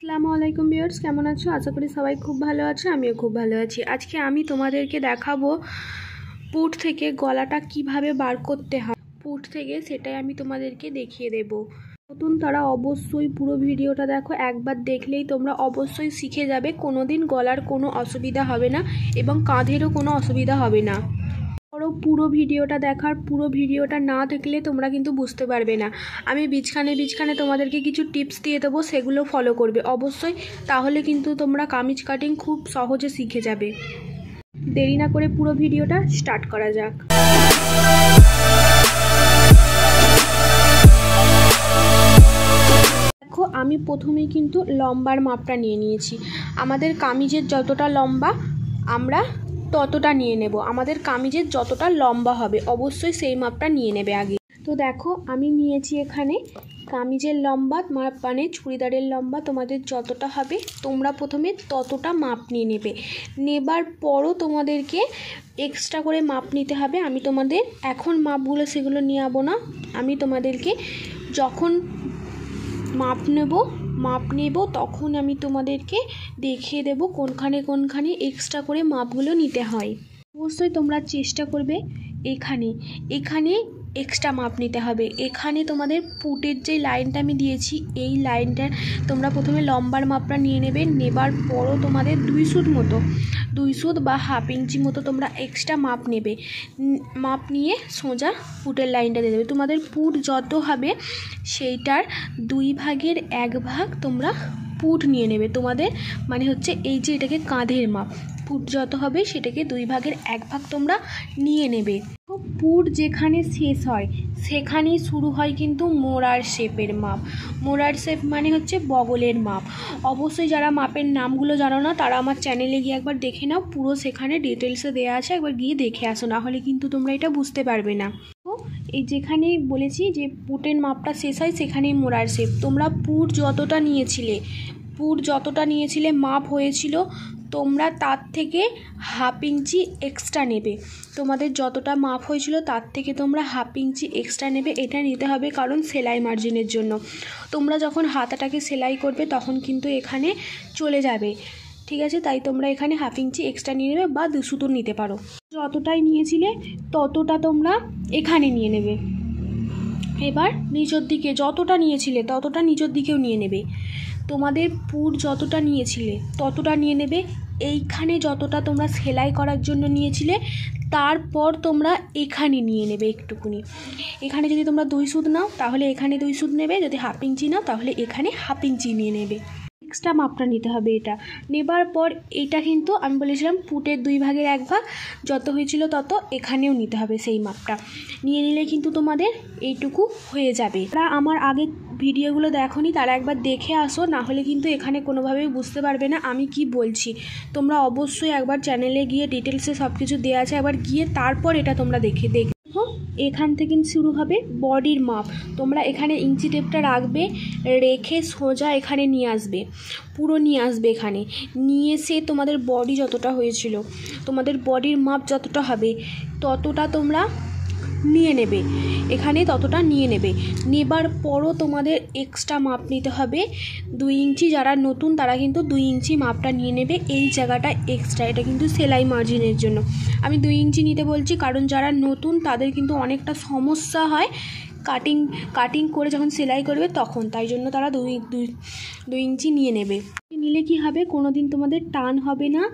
আসসালামু আলাইকুম ভিউয়ার্স, কেমন আছো? আশা করি সবাই খুব ভালো আছো, আমিও খুব ভালো আছি। আজকে আমি তোমাদেরকে দেখাবো পুট থেকে গলাটা কিভাবে বার করতে হয়। পুট থেকে সেটাই আমি তোমাদেরকে দেখিয়ে দেব। নতুন তারা অবশ্যই পুরো ভিডিওটা দেখো, একবার দেখলেই তোমরা অবশ্যই শিখে যাবে। কোনোদিন গলার কোনো অসুবিধা হবে না এবং কাঁধেরও কোনো অসুবিধা হবে না। পুরো ভিডিওটা দেখার, পুরো ভিডিওটা না দেখলে তোমরা কিন্তু বুঝতে পারবে না। আমি বিছখানে তোমাদেরকে কিছু টিপস দিয়ে দেবো, সেগুলো ফলো করবে অবশ্যই, তাহলে কিন্তু তোমরা কামিজ কাটিং খুব সহজে শিখে যাবে। দেরি না করে পুরো ভিডিওটা স্টার্ট করা যাক। দেখো, আমি প্রথমেই কিন্তু লম্বার মাপটা নিয়ে নিয়েছি। আমাদের কামিজের যতটা লম্বা আমরা ততটা নিয়ে নেব। আমাদের কামিজের যতটা লম্বা হবে অবশ্যই সেই মাপটা নিয়ে নেবে আগে। তো দেখো, আমি নিয়েছি এখানে কামিজের লম্বা মাপ, মানে চুড়িদারের লম্বা তোমাদের যতটা হবে তোমরা প্রথমে ততটা মাপ নিয়ে নেবে। নেবার পরও তোমাদেরকে এক্সট্রা করে মাপ নিতে হবে। আমি তোমাদের এখন মাপগুলো সেগুলো নিয়ে যাবো না, আমি তোমাদেরকে যখন মাপ নেব তখন আমি তোমাদেরকে দেখিয়ে দেব কোনখানে এক্সট্রা করে মাপগুলো নিতে হয়। অবশ্যই তোমরা চেষ্টা করবে এখানে এক্সট্রা মাপ নিতে হবে। এখানে তোমাদের পুটের যে লাইনটা আমি দিয়েছি, এই লাইনটা তোমরা প্রথমে লম্বার মাপটা নিয়ে নেবে। নেবার পরও তোমাদের 2 সুত বা হাফ ইঞ্চি মতো তোমরা এক্সট্রা মাপ নেবে। মাপ নিয়ে সোজা পুটের লাইনটা দিয়ে দেবে। তোমাদের পুট যত হবে সেইটার 2 ভাগের 1 ভাগ তোমরা পুট নিয়ে নেবে। তোমাদের মানে হচ্ছে এই যে এটাকে কাঁধের মাপ, পুট যত হবে সেটাকে 2 ভাগের 1 ভাগ তোমরা নিয়ে নেবে। পুট যেখানে শেষ হয় সেখানেই শুরু হয় কিন্তু মোড়ার শেপের মাপ। মোড়ার শেপ মানে হচ্ছে বগলের মাপ। অবশ্যই যারা মাপের নামগুলো জানো না তারা আমার চ্যানেলে গিয়ে একবার দেখে নাও, পুরো সেখানে ডিটেলসে দেওয়া আছে, একবার গিয়ে দেখে আসো, না হলে কিন্তু তোমরা এটা বুঝতে পারবে না। এই যেখানে বলেছি যে পুটের মাপটা শেষ হয় সেখানেই মোড়ার শেপ। তোমরা পুট যতটা নিয়েছিলে মাপ হয়েছিল, তোমরা তার থেকে হাফ ইঞ্চি এক্সট্রা নেবে। তোমাদের যতটা মাপ হয়েছিল তার থেকে তোমরা হাফ ইঞ্চি এক্সট্রা নেবে। এটা নিতে হবে কারণ সেলাই মার্জিনের জন্য। তোমরা যখন হাতাটাকে সেলাই করবে তখন কিন্তু এখানে চলে যাবে, ঠিক আছে? তাই তোমরা এখানে হাফ ইঞ্চি এক্সট্রা নিয়ে নেবে বা 2 সুতো নিতে পারো। যতটাই নিয়েছিলে ততটা তোমরা এখানে নিয়ে নেবে। এবার নিচের দিকে যতটা নিয়েছিলে ততটা নিচের দিকেও নিয়ে নেবে। তোমাদের পুট যতটা নিয়েছিলে ততটা নিয়ে নেবে। এইখানে যতটা তোমরা সেলাই করার জন্য নিয়েছিলে তারপর তোমরা এখানে নিয়ে নেবে একটুকুনি। এখানে যদি তোমরা 2 সুত নাও তাহলে এখানে 2 সুত নেবে, যদি হাফ ইঞ্চি নাও তাহলে এখানে হাফ ইঞ্চি নিয়ে নেবে। এক্সট্রা মাপটা নিতে হবে। এটা নেবার পর এটা কিন্তু আমি বলেছিলাম পুটের 2 ভাগের 1 ভাগ যত হয়েছিল তত এখানেও নিতে হবে। সেই মাপটা নিয়ে নিলে কিন্তু তোমাদের এইটুকু হয়ে যাবে। তারা আমার আগে ভিডিওগুলো দেখোনি তারা একবার দেখে আসো, না হলে কিন্তু এখানে কোনোভাবেই বুঝতে পারবে না আমি কি বলছি। তোমরা অবশ্যই একবার চ্যানেলে গিয়ে ডিটেলসে সব কিছু দেওয়া আছে, একবার গিয়ে তারপর এটা তোমরা দেখো। এখান থেকে শুরু হবে বডির মাপ। তোমরা এখানে ইঞ্চি টেপটা রাখবে, রেখে সোজা এখানে নিয়ে আসবে, পুরো নিয়ে আসবে। এখানে নিয়ে এসে তোমাদের বডি যতটা হয়েছিল, তোমাদের বডির মাপ যতটা হবে ততটা তোমরা নিয়ে নেবে। এখানে ততটা নিয়ে নেবে। নেবার পরও তোমাদের এক্সট্রা মাপ নিতে হবে 2 ইঞ্চি। যারা নতুন তারা কিন্তু 2 ইঞ্চি মাপটা নিয়ে নেবে। এই জায়গাটা এক্সট্রা, এটা কিন্তু সেলাই মার্জিনের জন্য আমি 2 ইঞ্চি নিতে বলছি, কারণ যারা নতুন তাদের কিন্তু অনেকটা সমস্যা হয় কাটিং করে যখন সেলাই করবে তখন, তাই জন্য তারা 2 ইঞ্চি নিয়ে নেবে। নিলে কি হবে, কোনো দিন তোমাদের টান হবে না,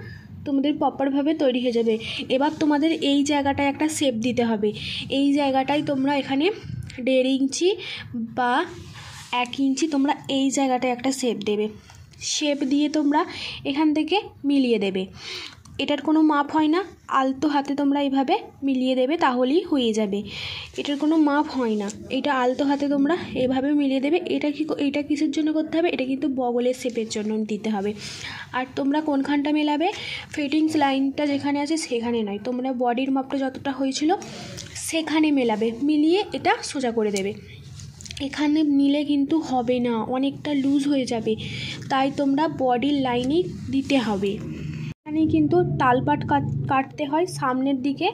তোমাদের প্রপারভাবে তৈরি হয়ে যাবে। এবার তোমাদের এই জায়গাটায় একটা শেপ দিতে হবে। এই জায়গাটায় তোমরা এখানে 1.5 ইঞ্চি বা 1 ইঞ্চি তোমরা এই জায়গাটায় একটা শেপ দেবে। শেপ দিয়ে তোমরা এখান থেকে মিলিয়ে দেবে। এটার কোনো মাপ হয় না, আলতো হাতে তোমরা এইভাবে মিলিয়ে দেবে তাহলেই হয়ে যাবে। এটার কোনো মাপ হয় না, এটা আলতো হাতে তোমরা এভাবে মিলিয়ে দেবে। এটা কিসের জন্য করতে হবে, এটা কিন্তু বগলের শেপের জন্য দিতে হবে। আর তোমরা কোনখানটা মেলাবে, ফিটিংস লাইনটা যেখানে আছে সেখানে নয়, তোমরা বডির মাপটা যতটা হয়েছিল সেখানে মেলাবে। মিলিয়ে এটা সোজা করে দেবে। এখানে নিলে কিন্তু হবে না, অনেকটা লুজ হয়ে যাবে, তাই তোমরা বডির লাইনেই দিতে হবে। এখানেই কিন্তু তালপাট কাটতে হয় সামনের দিকে,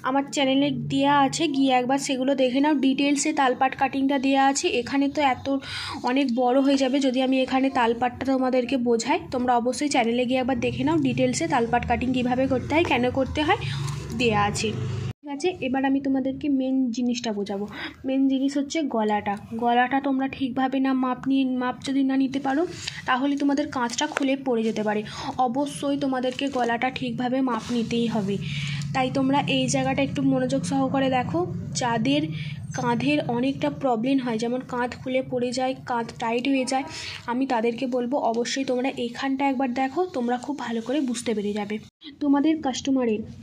আমার চ্যানেলে দেওয়া আছে, গিয়ে একবার সেগুলো দেখে নাও। ডিটেলসে তালপাট কাটিংটা দেওয়া আছে। এখানে তো অনেক বড় হয়ে যাবে যদি আমি এখানে তালপাটটা তোমাদেরকে বোঝাই। তোমরা অবশ্যই চ্যানেলে গিয়ে একবার দেখে নাও ডিটেলসে তালপাট কাটিং কীভাবে করতে হয়, কেন করতে হয়, দেওয়া আছে। ঠিক আছে, এবার আমি তোমাদেরকে মেন জিনিসটা বোঝাবো। মেন জিনিস হচ্ছে গলাটা তোমরা ঠিকভাবে মাপ যদি না নিতে পারো তাহলে তোমাদের কাঁচটা খুলে পড়ে যেতে পারে। অবশ্যই তোমাদেরকে গলাটা ঠিকভাবে মাপ নিতেই হবে। তাই তোমরা এই জায়গাটা একটু মনোযোগ সহকারে দেখো। যাদের কাঁধের অনেকটা প্রবলেম হয়, যেমন কাঁধ খুলে পড়ে যায়, কাঁধ টাইট হয়ে যায়, আমি তাদেরকে বলবো অবশ্যই তোমরা এইখানটা একবার দেখো, তোমরা খুব ভালো করে বুঝতে পেরে যাবে। তোমাদের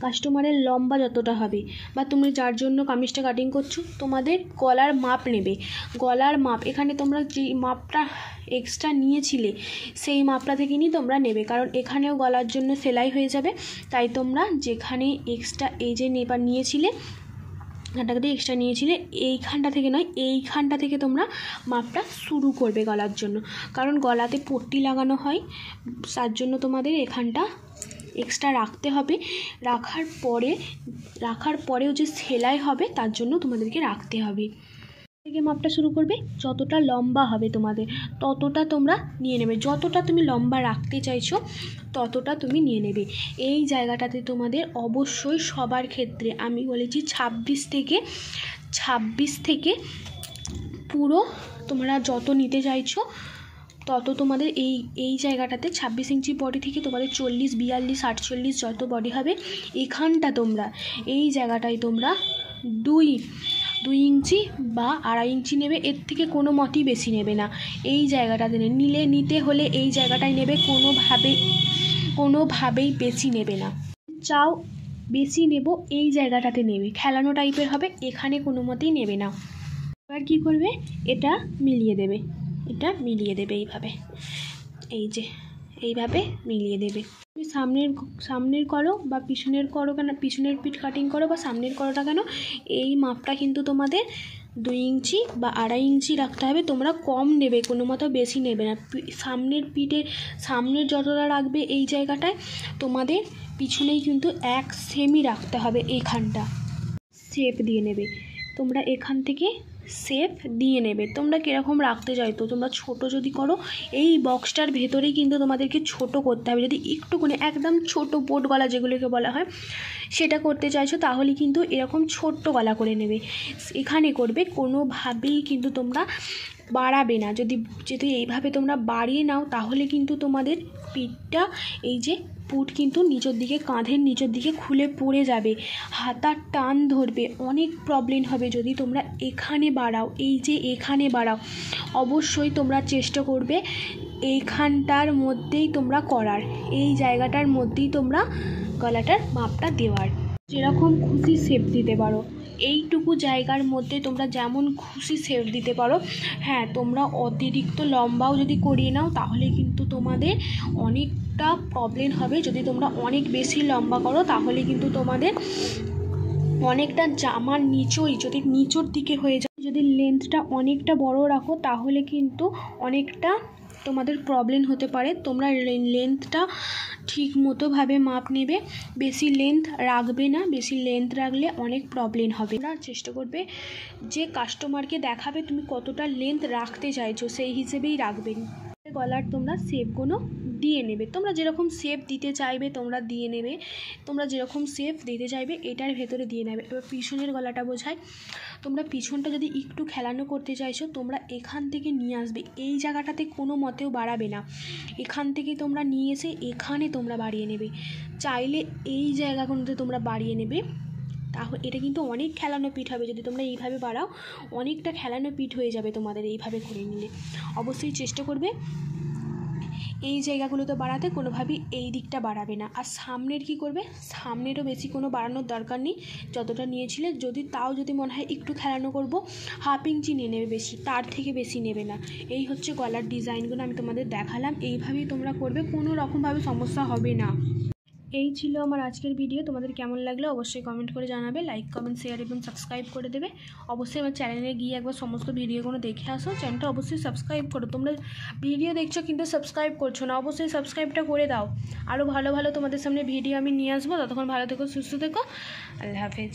কাস্টমারের লম্বা যতটা হবে, বা তুমি যার জন্য কামিজটা কাটিং করছো, তোমাদের গলার মাপ নেবে। গলার মাপ এখানে তোমরা যে মাপটা এক্সট্রা নিয়েছিলে সেই মাপটা থেকে নিয়ে তোমরা নেবে, কারণ এখানেও গলার জন্য সেলাই হয়ে যাবে। তাই তোমরা যেখানে এক্সট্রা এই যে নিয়েছিলে, এখানটাতে এক্সট্রা নিয়েছিলে, এইখানটা থেকে নয়, এইখানটা থেকে তোমরা মাপটা শুরু করবে গলার জন্য, কারণ গলাতে পট্টি লাগানো হয়, তার জন্য তোমাদের এখানটা এক্সট্রা রাখতে হবে। রাখার পরেও যে সেলাই হবে তার জন্য তোমাদেরকে রাখতে হবে। থেকে মাপটা শুরু করবে, যতটা লম্বা হবে তোমাদের ততটা তোমরা নিয়ে নেবে। যতটা তুমি লম্বা রাখতে চাইছো ততটা তুমি নিয়ে নেবে। এই জায়গাটাতে তোমাদের অবশ্যই সবার ক্ষেত্রে আমি বলেছি 26 থেকে পুরো তোমরা যত নিতে চাইছো তত তোমাদের এই জায়গাটাতে 26 ইঞ্চি বডি থেকে তোমাদের 40, 42, 48 যত বডি হবে, এখানটা তোমরা এই জায়গাটায় তোমরা 2 ইঞ্চি বা 2.5 ইঞ্চি নেবে। এর থেকে কোনো মতেই বেশি নেবে না। এই জায়গাটাতে নিতে হলে এই জায়গাটায় নেবে, কোনোভাবেই বেশি নেবে না। চাও বেশি নেব, এই জায়গাটাতে নেবে, খেলানো টাইপের হবে, এখানে কোনো মতেই নেবে না। এবার কী করবে, এটা মিলিয়ে দেবে এইভাবে, এইভাবে মিলিয়ে দেবে। তুমি সামনের করো বা পিছনের করো, কেন পিছনের পিঠ কাটিং করো বা সামনের করোটা কেন, এই মাপটা কিন্তু তোমাদের 2 ইঞ্চি বা 2.5 ইঞ্চি রাখতে হবে। তোমরা কম নেবে, কোনো মতো বেশি নেবে না। সামনের যতটা রাখবে এই জায়গাটায়, তোমাদের পিছনেই কিন্তু এক সেমই রাখতে হবে। এইখানটা শেপ দিয়ে নেবে তোমরা, এখান থেকে শেপ দিয়ে নেবে। তোমরা কীরকম রাখতে চাইতো, তোমরা ছোট যদি করো, এই বক্সটার ভেতরেই কিন্তু তোমাদেরকে ছোট করতে হবে। যদি একটুখানি একদম ছোট বোট গলা যেগুলোকে বলা হয় সেটা করতে চাইছো, তাহলে কিন্তু এরকম ছোট্ট গলা করে নেবে। এখানে করবে, কোনোভাবেই কিন্তু তোমরা বাড়াবে না। যদি এইভাবে তোমরা বাড়িয়ে নাও তাহলে কিন্তু তোমাদের পিঠটা, এই যে পুট কিন্তু নিচের দিকে, কাঁধের নিচের দিকে খুলে পড়ে যাবে, হাতার টান ধরবে, অনেক প্রবলেম হবে যদি তোমরা এখানে বাড়াও। এখানে বাড়াও, অবশ্যই তোমরা চেষ্টা করবে এইখানটার মধ্যেই তোমরা করার, এই জায়গাটার মধ্যেই তোমরা গলাটার মাপটা দেওয়ার। যেরকম খুশি শেপ দিতে পারো, এইটুকু জায়গার মধ্যে তোমরা যেমন খুশি শেপ দিতে পারো। হ্যাঁ, তোমরা অতিরিক্ত লম্বাও যদি করিয়ে নাও তাহলে কিন্তু তোমাদের অনেকটা প্রবলেম হবে। যদি তোমরা অনেক বেশি লম্বা করো তাহলে কিন্তু তোমাদের অনেকটা জামার যদি নিচের দিকে হয়ে যায়, যদি লেন্থটা অনেকটা বড় রাখো তাহলে কিন্তু অনেকটা তোমাদের প্রবলেম হতে পারে। তোমরা লেন্থটা ঠিক মতোভাবে মাপ নেবে, বেশি লেন্থ রাখবে না, বেশি লেন্থ রাখলে অনেক প্রবলেম হবে। তোমরা চেষ্টা করবে যে কাস্টমারকে দেখাবে তুমি কতটা লেন্থ রাখতে চাইছো সেই হিসেবেই রাখবেন। গলার তোমরা শেপগুলো দিয়ে নেবে, তোমরা যেরকম শেপ দিতে চাইবে তোমরা দিয়ে নেবে, তোমরা যেরকম শেপ দিতে চাইবে এটার ভেতরে দিয়ে নেবে। এবার পিছনের গলাটা বোঝাই, তোমরা পিছনটা যদি একটু খেলানো করতে চাইছো তোমরা এখান থেকে নিয়ে আসবে, এই জায়গাটাতে কোনো মতেও বাড়াবে না। এখান থেকে তোমরা নিয়ে এসে এখানে তোমরা বাড়িয়ে নেবে, চাইলে এই জায়গাগুলোতে তোমরা বাড়িয়ে নেবে। তাহলে এটা কিন্তু অনেক খেলানো পিঠ হবে। যদি তোমরা এইভাবে বাড়াও অনেকটা খেলানো পিঠ হয়ে যাবে তোমাদের এইভাবে করে নিলে। অবশ্যই চেষ্টা করবে এই জায়গাগুলোতে বাড়াতে, কোনোভাবেই এই দিকটা বাড়াবে না। আর সামনের কি করবে, সামনেরও বেশি কোনো বাড়ানোর দরকার নেই, যতটা নিয়েছিলে যদি মনে হয় একটু খেলানো করব, 1/2 ইঞ্চি নিয়ে নেবে, বেশি তার থেকে বেশি নেবে না। এই হচ্ছে গলার ডিজাইনগুলো আমি তোমাদের দেখালাম, এইভাবেই তোমরা করবে, কোনো রকমভাবে সমস্যা হবে না। এই ছিল আমার আজকের ভিডিও। তোমাদের কেমন লাগলো অবশ্যই কমেন্ট করে জানাবে, লাইক কমেন্ট শেয়ার এবং সাবস্ক্রাইব করে দেবে। অবশ্যই আমার চ্যানেলে গিয়ে একবার সমস্ত ভিডিওগুলো দেখে আসো। চ্যানেলটা অবশ্যই সাবস্ক্রাইব করো। তোমরা ভিডিও দেখছো কিন্তু সাবস্ক্রাইব করছো না, অবশ্যই সাবস্ক্রাইবটা করে দাও। আরও ভালো ভালো তোমাদের সামনে ভিডিও আমি নিয়ে আসবো। ততক্ষণ ভালো থেকো, সুস্থ থেকো, আল্লাহ হাফেজ।